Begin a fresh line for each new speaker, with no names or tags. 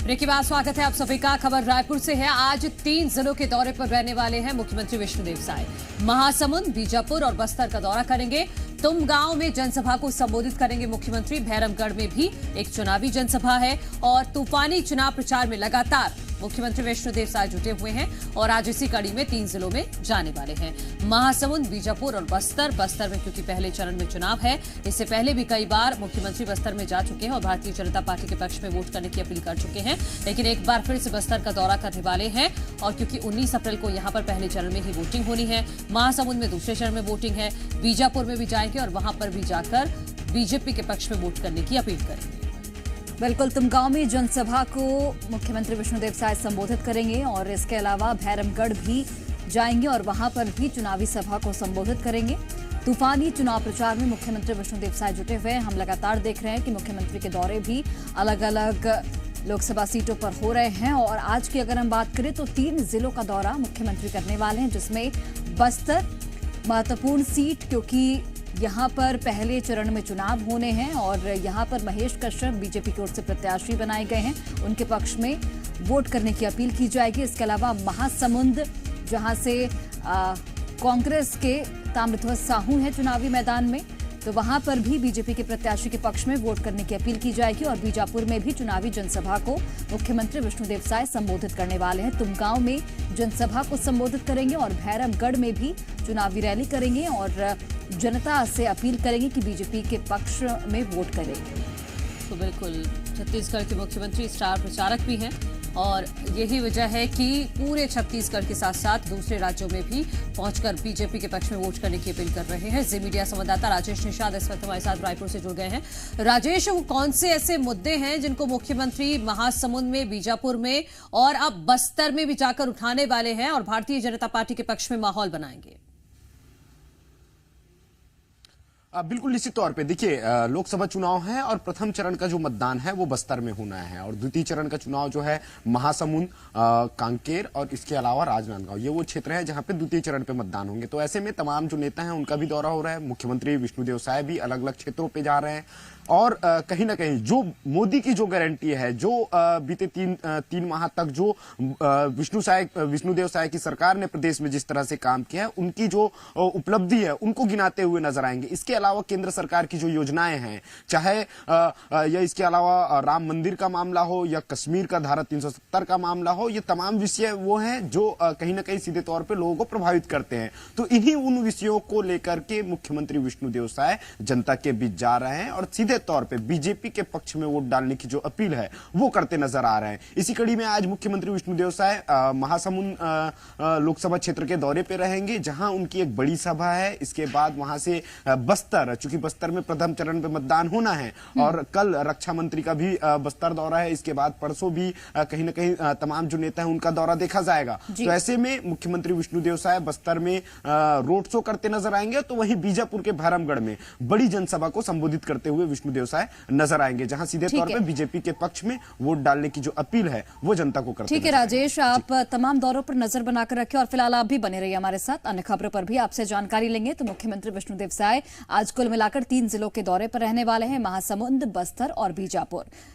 Break के बाद स्वागत है आप सभी का। खबर रायपुर से है। आज 3 जिलों के दौरे पर रहने वाले हैं मुख्यमंत्री विष्णुदेव साय। महासमुंद, बीजापुर और बस्तर का दौरा करेंगे। तुमगांव में जनसभा को संबोधित करेंगे मुख्यमंत्री। भैरमगढ़ में भी एक चुनावी जनसभा है और तूफानी चुनाव प्रचार में लगातार मुख्यमंत्री विष्णुदेव साय जुटे हुए हैं और आज इसी कड़ी में 3 जिलों में जाने वाले हैं। महासमुंद, बीजापुर और बस्तर में क्योंकि पहले चरण में चुनाव है, इससे पहले भी कई बार मुख्यमंत्री बस्तर में जा चुके हैं और भारतीय जनता पार्टी के पक्ष में वोट करने की अपील कर चुके हैं, लेकिन एक बार फिर से बस्तर का दौरा करने वाले हैं। और क्योंकि 19 अप्रैल को यहां पर पहले चरण में ही वोटिंग होनी है, महासमुंद में दूसरे चरण में वोटिंग है, बीजापुर में भी जाएंगे और वहां पर भी जाकर बीजेपी के पक्ष में वोट करने की अपील करेंगे।
बिल्कुल, तुमगांव में जनसभा को मुख्यमंत्री विष्णुदेव साय संबोधित करेंगे और इसके अलावा भैरमगढ़ भी जाएंगे और वहां पर भी चुनावी सभा को संबोधित करेंगे। तूफानी चुनाव प्रचार में मुख्यमंत्री विष्णुदेव साय जुटे हुए हैं। हम लगातार देख रहे हैं कि मुख्यमंत्री के दौरे भी अलग अलग लोकसभा सीटों पर हो रहे हैं और आज की अगर हम बात करें तो 3 जिलों का दौरा मुख्यमंत्री करने वाले हैं, जिसमें बस्तर महत्वपूर्ण सीट, क्योंकि यहां पर पहले चरण में चुनाव होने हैं और यहां पर महेश कश्यप बीजेपी की ओर से प्रत्याशी बनाए गए हैं, उनके पक्ष में वोट करने की अपील की जाएगी। इसके अलावा महासमुंद, जहां से कांग्रेस के ताम्रध्वज साहू हैं चुनावी मैदान में, तो वहां पर भी बीजेपी के प्रत्याशी के पक्ष में वोट करने की अपील की जाएगी। और बीजापुर में भी चुनावी जनसभा को मुख्यमंत्री विष्णुदेव साय संबोधित करने वाले हैं। तुमगांव में जनसभा को संबोधित करेंगे और भैरमगढ़ में भी चुनावी रैली करेंगे और जनता से अपील करेंगे कि बीजेपी के पक्ष में वोट करें।
तो बिल्कुल, छत्तीसगढ़ के मुख्यमंत्री स्टार प्रचारक भी हैं और यही वजह है कि पूरे छत्तीसगढ़ के साथ साथ दूसरे राज्यों में भी पहुंचकर बीजेपी के पक्ष में वोट करने की अपील कर रहे हैं। जी मीडिया संवाददाता राजेश निषाद इस वक्त हमारे साथ रायपुर से जुड़ गए हैं। राजेश, वो कौन से ऐसे मुद्दे हैं जिनको मुख्यमंत्री महासमुंद में, बीजापुर में और अब बस्तर में भी जाकर उठाने वाले हैं और भारतीय जनता पार्टी के पक्ष में माहौल बनाएंगे?
बिल्कुल निश्चित तौर पे देखिए, लोकसभा चुनाव है और प्रथम चरण का जो मतदान है वो बस्तर में होना है और द्वितीय चरण का चुनाव जो है महासमुंद, कांकेर और इसके अलावा राजनांदगांव, ये वो क्षेत्र है जहां पे द्वितीय चरण पे मतदान होंगे। तो ऐसे में तमाम जो नेता हैं उनका भी दौरा हो रहा है। मुख्यमंत्री विष्णुदेव साय भी अलग अलग क्षेत्रों पे जा रहे हैं और कहीं ना कहीं जो मोदी की जो गारंटी है, जो बीते तीन माह तक जो विष्णुदेव साय की सरकार ने प्रदेश में जिस तरह से काम किया है, उनकी जो उपलब्धि है उनको गिनाते हुए नजर आएंगे। इसके अलावा केंद्र सरकार की जो योजनाएं हैं, चाहे या इसके अलावा राम मंदिर का मामला हो या कश्मीर का धारा 370 का मामला हो, ये तमाम विषय वो हैं जो कहीं ना कहीं सीधे तौर पे लोगों को प्रभावित करते हैं। तो इन्हीं उन विषयों को लेकर के मुख्यमंत्री विष्णुदेव साय जनता के बीच जा रहे हैं और सीधे तौर पे बीजेपी के पक्ष में वोट डालने की जो अपील है वो करते नजर आ रहे हैं। इसी कड़ी में आज मुख्यमंत्री विष्णुदेव साय महासमुंद लोकसभा क्षेत्र के दौरे पे रहेंगे, जहां उनकी एक बड़ी सभा है। इसके बाद वहां से बस्तर, चूंकि बस्तर में प्रथम चरण पे मतदान होना है और कल रक्षा मंत्री का भी बस्तर दौरा है, इसके बाद परसों भी कहीं ना कहीं तमाम जो नेता है उनका दौरा देखा जाएगा। तो ऐसे में मुख्यमंत्री विष्णुदेव साय बस्तर में रोड शो करते नजर आएंगे, तो वहीं बीजापुर के भैरमगढ़ में बड़ी जनसभा को संबोधित करते हुए विष्णुदेव साय नजर आएंगे, जहां सीधे तौर पे बीजेपी के पक्ष में वोट डालने की जो अपील है वो जनता को करते हैं।
ठीक है राजेश, आप तमाम दौरों पर नजर बनाकर रखें और फिलहाल आप भी बने रहिए हमारे साथ। अन्य खबरों पर भी आपसे जानकारी लेंगे। तो मुख्यमंत्री विष्णुदेव साय आज कुल मिलाकर 3 जिलों के दौरे पर रहने वाले हैं, महासमुंद, बस्तर और बीजापुर।